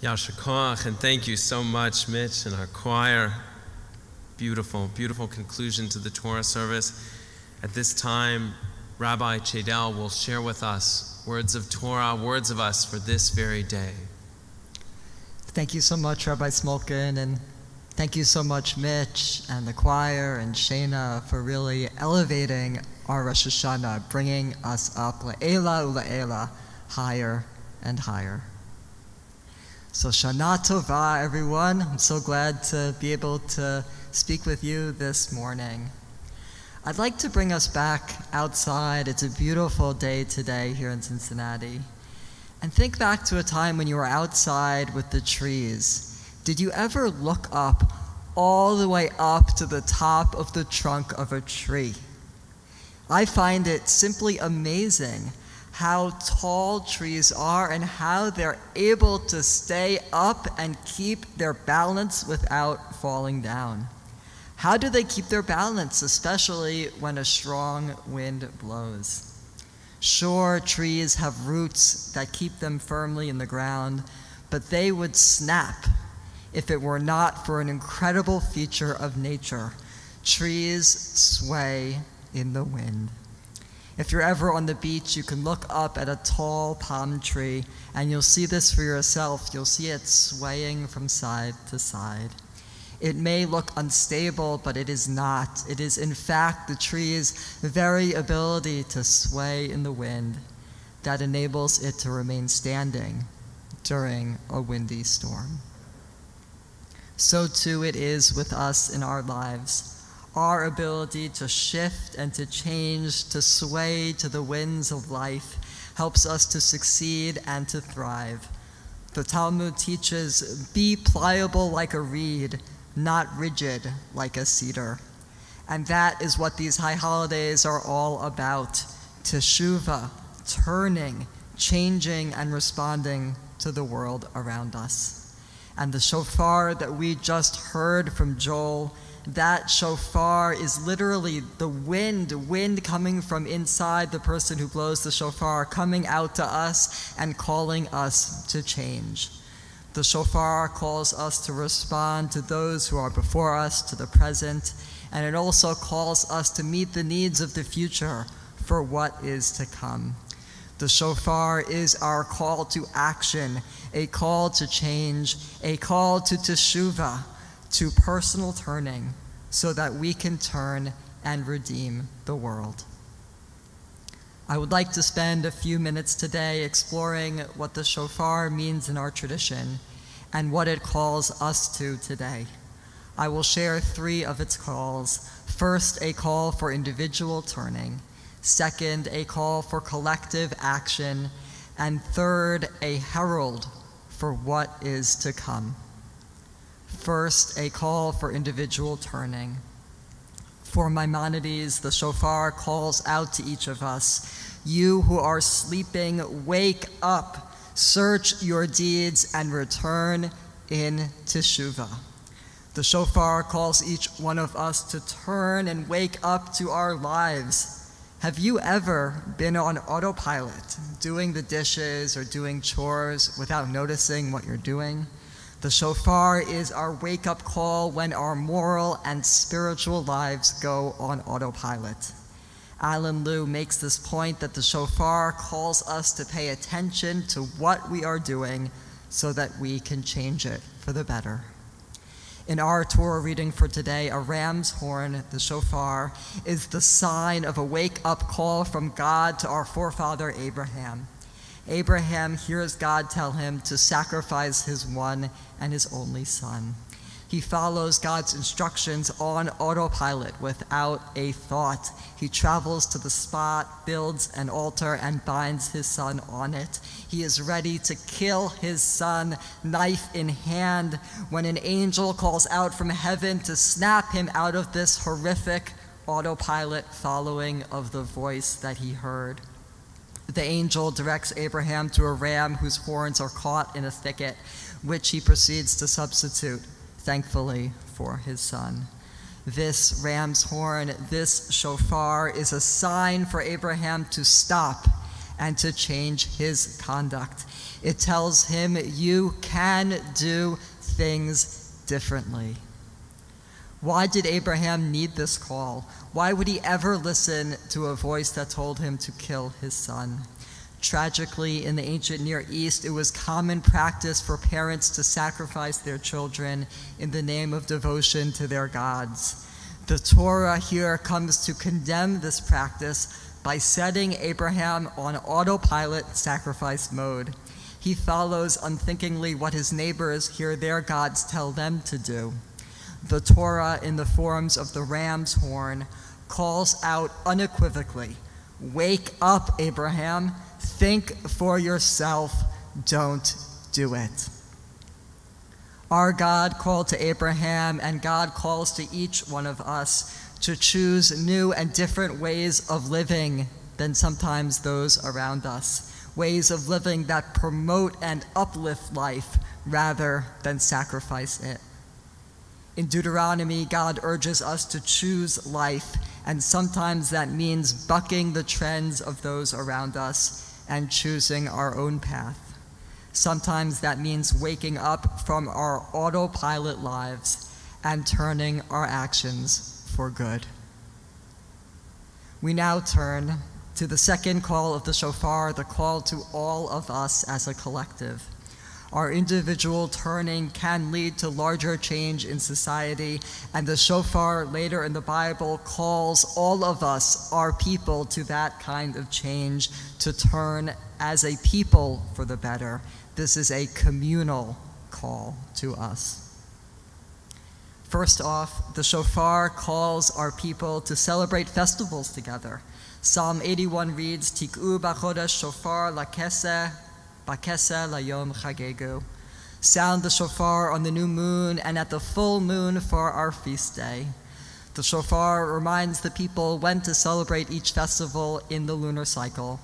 Yasher Koach, and thank you so much, Mitch and our choir. Beautiful, beautiful conclusion to the Torah service. At this time, Rabbi Chaidell will share with us words of Torah, words of us for this very day. Thank you so much, Rabbi Smolkin, and thank you so much, Mitch and the choir and Shana, for really elevating our Rosh Hashanah, bringing us up la'ela ula'ela, higher and higher. So Shana Tova, everyone. I'm so glad to be able to speak with you this morning. I'd like to bring us back outside. It's a beautiful day today here in Cincinnati. And think back to a time when you were outside with the trees. Did you ever look up, all the way up to the top of the trunk of a tree? I find it simply amazing how tall trees are and how they're able to stay up and keep their balance without falling down. How do they keep their balance, especially when a strong wind blows? Sure, trees have roots that keep them firmly in the ground, but they would snap if it were not for an incredible feature of nature. Trees sway in the wind. If you're ever on the beach, you can look up at a tall palm tree, and you'll see this for yourself. You'll see it swaying from side to side. It may look unstable, but it is not. It is, in fact, the tree's very ability to sway in the wind that enables it to remain standing during a windy storm. So too it is with us in our lives. Our ability to shift and to change, to sway to the winds of life, helps us to succeed and to thrive. The Talmud teaches, be pliable like a reed, not rigid like a cedar. And that is what these high holidays are all about. Teshuvah, turning, changing, and responding to the world around us. And the shofar that we just heard from Joel, that shofar is literally the wind coming from inside the person who blows the shofar, coming out to us and calling us to change. The shofar calls us to respond to those who are before us, to the present, and it also calls us to meet the needs of the future for what is to come. The shofar is our call to action, a call to change, a call to teshuvah, to personal turning, so that we can turn and redeem the world. I would like to spend a few minutes today exploring what the shofar means in our tradition and what it calls us to today. I will share 3 of its calls. First, a call for individual turning. Second, a call for collective action. And third, a herald for what is to come. First, a call for individual turning. For Maimonides, the shofar calls out to each of us, you who are sleeping, wake up, search your deeds, and return in teshuvah. The shofar calls each one of us to turn and wake up to our lives. Have you ever been on autopilot, doing the dishes or doing chores without noticing what you're doing? The shofar is our wake-up call when our moral and spiritual lives go on autopilot. Alan Liu makes this point that the shofar calls us to pay attention to what we are doing so that we can change it for the better. In our Torah reading for today, a ram's horn, the shofar, is the sign of a wake-up call from God to our forefather Abraham. Abraham hears God tell him to sacrifice his one and his only son. He follows God's instructions on autopilot without a thought. He travels to the spot, builds an altar, and binds his son on it. He is ready to kill his son, knife in hand, when an angel calls out from heaven to snap him out of this horrific autopilot following of the voice that he heard. The angel directs Abraham to a ram whose horns are caught in a thicket, which he proceeds to substitute, thankfully, for his son. This ram's horn, this shofar, is a sign for Abraham to stop and to change his conduct. It tells him you can do things differently. Why did Abraham need this call? Why would he ever listen to a voice that told him to kill his son? Tragically, in the ancient Near East, it was common practice for parents to sacrifice their children in the name of devotion to their gods. The Torah here comes to condemn this practice by setting Abraham on autopilot sacrifice mode. He follows unthinkingly what his neighbors hear their gods tell them to do. The Torah, in the forms of the ram's horn, calls out unequivocally, "Wake up, Abraham. Think for yourself. Don't do it." Our God called to Abraham, and God calls to each one of us to choose new and different ways of living than sometimes those around us, ways of living that promote and uplift life rather than sacrifice it. In Deuteronomy, God urges us to choose life, and sometimes that means bucking the trends of those around us and choosing our own path. Sometimes that means waking up from our autopilot lives and turning our actions for good. We now turn to the second call of the shofar, the call to all of us as a collective. Our individual turning can lead to larger change in society, and the shofar later in the Bible calls all of us, our people, to that kind of change, to turn as a people for the better. This is a communal call to us. First off, the shofar calls our people to celebrate festivals together. Psalm 81 reads, "Tik'u b'chodesh shofar lakeseh, bakeseh layom chagegu." Sound the shofar on the new moon and at the full moon for our feast day. The shofar reminds the people when to celebrate each festival in the lunar cycle.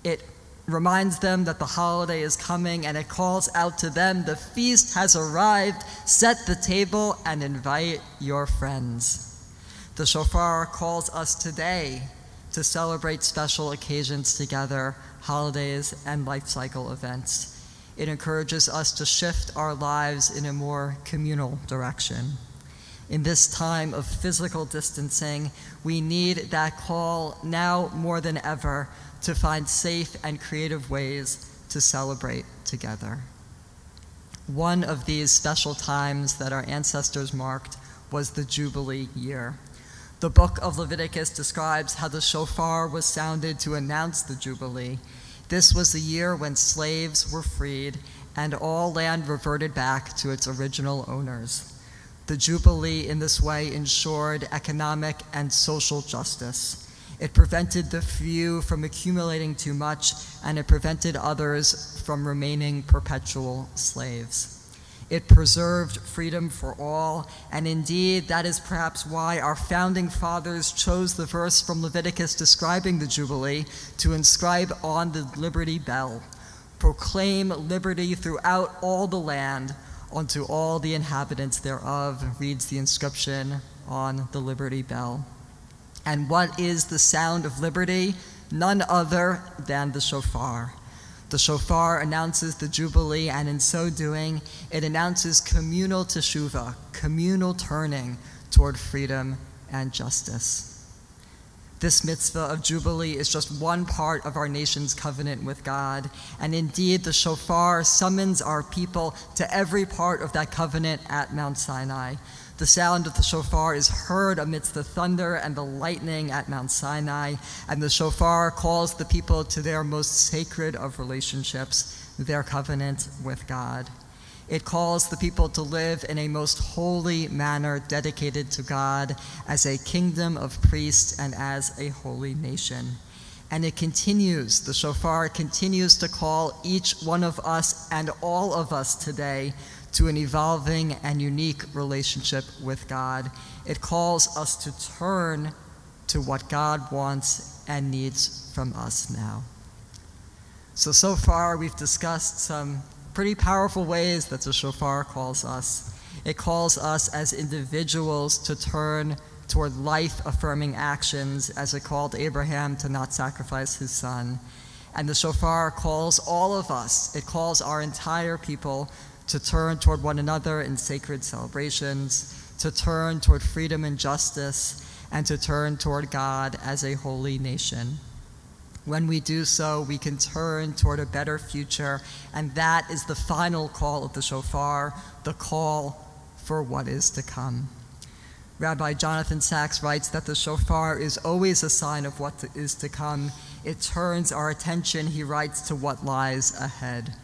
It reminds them that the holiday is coming, and it calls out to them, "The feast has arrived. Set the table and invite your friends." The shofar calls us today to celebrate special occasions together, holidays, and life cycle events. It encourages us to shift our lives in a more communal direction. In this time of physical distancing, we need that call now more than ever to find safe and creative ways to celebrate together. One of these special times that our ancestors marked was the Jubilee year. The book of Leviticus describes how the shofar was sounded to announce the Jubilee. This was the year when slaves were freed and all land reverted back to its original owners. The Jubilee in this way ensured economic and social justice. It prevented the few from accumulating too much, and it prevented others from remaining perpetual slaves. It preserved freedom for all, and indeed, that is perhaps why our founding fathers chose the verse from Leviticus describing the Jubilee to inscribe on the Liberty Bell. "Proclaim liberty throughout all the land, unto all the inhabitants thereof," reads the inscription on the Liberty Bell. And what is the sound of liberty? None other than the shofar. The shofar announces the Jubilee, and in so doing, it announces communal teshuvah, communal turning toward freedom and justice. This mitzvah of Jubilee is just one part of our nation's covenant with God, and indeed the shofar summons our people to every part of that covenant at Mount Sinai. The sound of the shofar is heard amidst the thunder and the lightning at Mount Sinai, and the shofar calls the people to their most sacred of relationships, their covenant with God. It calls the people to live in a most holy manner dedicated to God as a kingdom of priests and as a holy nation. And it continues, the shofar continues to call each one of us and all of us today to an evolving and unique relationship with God. It calls us to turn to what God wants and needs from us now. So far we've discussed some pretty powerful ways that the shofar calls us. It calls us as individuals to turn toward life-affirming actions, as it called Abraham to not sacrifice his son. And the shofar calls all of us, it calls our entire people to turn toward one another in sacred celebrations, to turn toward freedom and justice, and to turn toward God as a holy nation. When we do so, we can turn toward a better future, and that is the final call of the shofar, the call for what is to come. Rabbi Jonathan Sachs writes that the shofar is always a sign of what is to come. It turns our attention, he writes, to what lies ahead.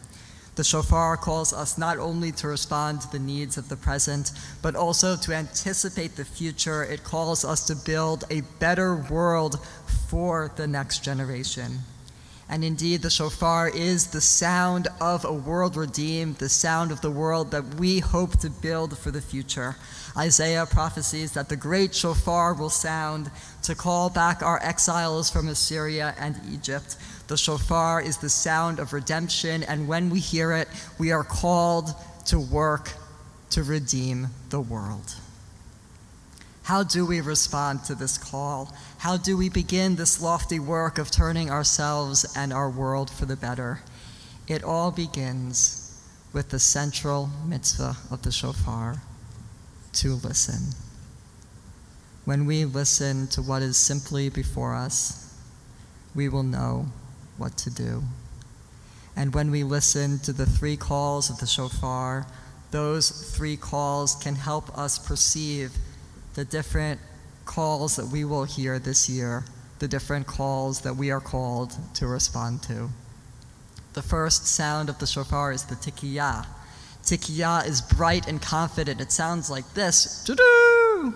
The shofar calls us not only to respond to the needs of the present, but also to anticipate the future. It calls us to build a better world for the next generation. And indeed, the shofar is the sound of a world redeemed, the sound of the world that we hope to build for the future. Isaiah prophesies that the great shofar will sound to call back our exiles from Assyria and Egypt. The shofar is the sound of redemption, and when we hear it, we are called to work to redeem the world. How do we respond to this call? How do we begin this lofty work of turning ourselves and our world for the better? It all begins with the central mitzvah of the shofar, to listen. When we listen to what is simply before us, we will know what to do. And when we listen to the three calls of the shofar, those three calls can help us perceive the different calls that we will hear this year, the different calls that we are called to respond to. The first sound of the shofar is the tikiyah. Tikiyah is bright and confident. It sounds like this. Doo-doo!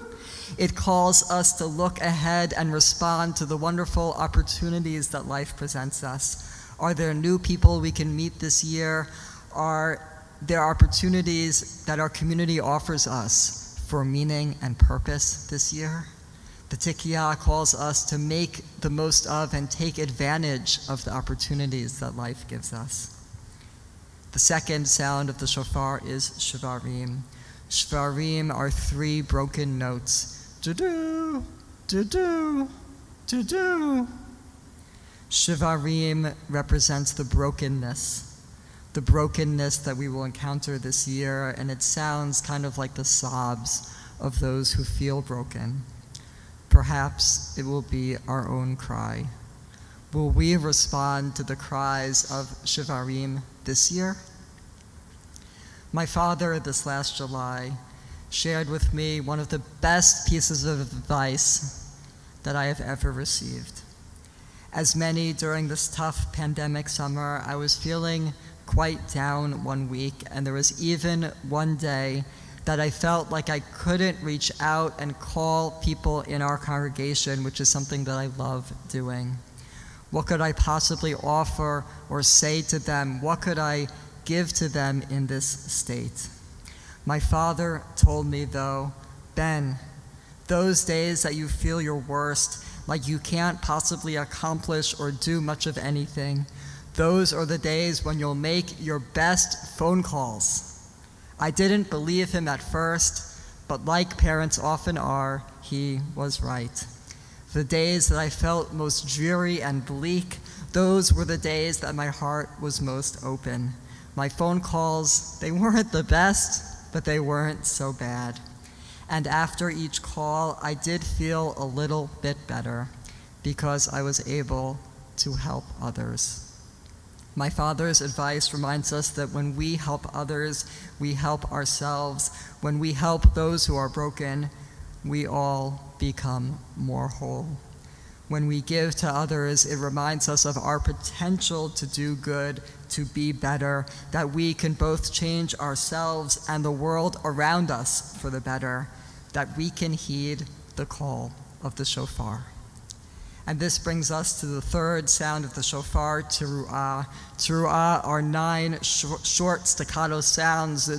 It calls us to look ahead and respond to the wonderful opportunities that life presents us. Are there new people we can meet this year? Are there opportunities that our community offers us for meaning and purpose this year? The tikiyah calls us to make the most of and take advantage of the opportunities that life gives us. The second sound of the shofar is shvarim. Shvarim are three broken notes. Do-do, do-do, do-do. Shvarim represents the brokenness that we will encounter this year, and it sounds kind of like the sobs of those who feel broken. Perhaps it will be our own cry. Will we respond to the cries of shvarim this year? My father, this last July, shared with me one of the best pieces of advice that I have ever received. As many during this tough pandemic summer, I was feeling quite down one week, and there was even one day that I felt like I couldn't reach out and call people in our congregation, which is something that I love doing. What could I possibly offer or say to them? What could I give to them in this state? My father told me, though, Ben, those days that you feel your worst, like you can't possibly accomplish or do much of anything, those are the days when you'll make your best phone calls. I didn't believe him at first, but like parents often are, he was right. The days that I felt most dreary and bleak, those were the days that my heart was most open. My phone calls, they weren't the best, but they weren't so bad. And after each call, I did feel a little bit better because I was able to help others. My father's advice reminds us that when we help others, we help ourselves. When we help those who are broken, we all become more whole. When we give to others, it reminds us of our potential to do good, to be better, that we can both change ourselves and the world around us for the better, that we can heed the call of the shofar. And this brings us to the third sound of the shofar, teruah. Teruah are 9 short staccato sounds. The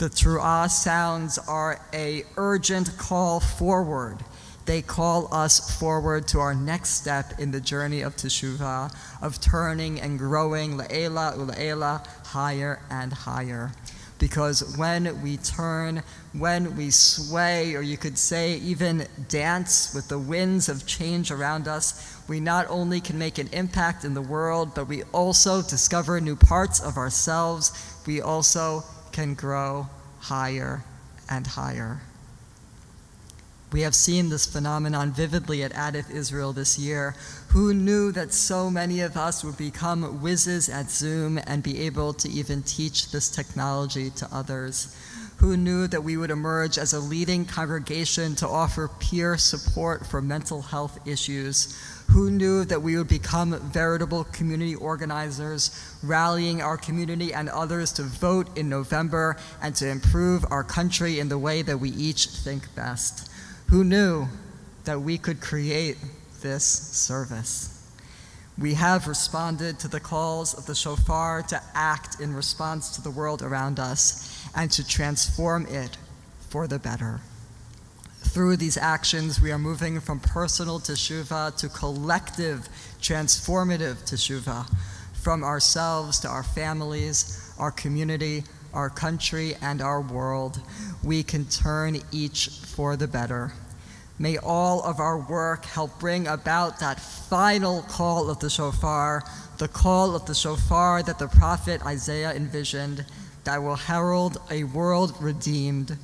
teruah sounds are an urgent call forward. They call us forward to our next step in the journey of teshuvah, of turning and growing, la'ela ula'ela, higher and higher. because when we turn, when we sway, or you could say even dance with the winds of change around us, we not only can make an impact in the world, but we also discover new parts of ourselves. We also can grow higher and higher. We have seen this phenomenon vividly at Adif Israel this year. Who knew that so many of us would become whizzes at Zoom and be able to even teach this technology to others? Who knew that we would emerge as a leading congregation to offer peer support for mental health issues? Who knew that we would become veritable community organizers, rallying our community and others to vote in November and to improve our country in the way that we each think best? Who knew that we could create this service? We have responded to the calls of the shofar to act in response to the world around us and to transform it for the better. Through these actions, we are moving from personal teshuvah to collective, transformative teshuvah, from ourselves to our families, our community, our country, and our world. We can turn each for the better. May all of our work help bring about that final call of the shofar, the call of the shofar that the prophet Isaiah envisioned, that will herald a world redeemed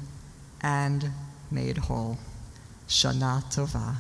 and made whole. Shana Tova.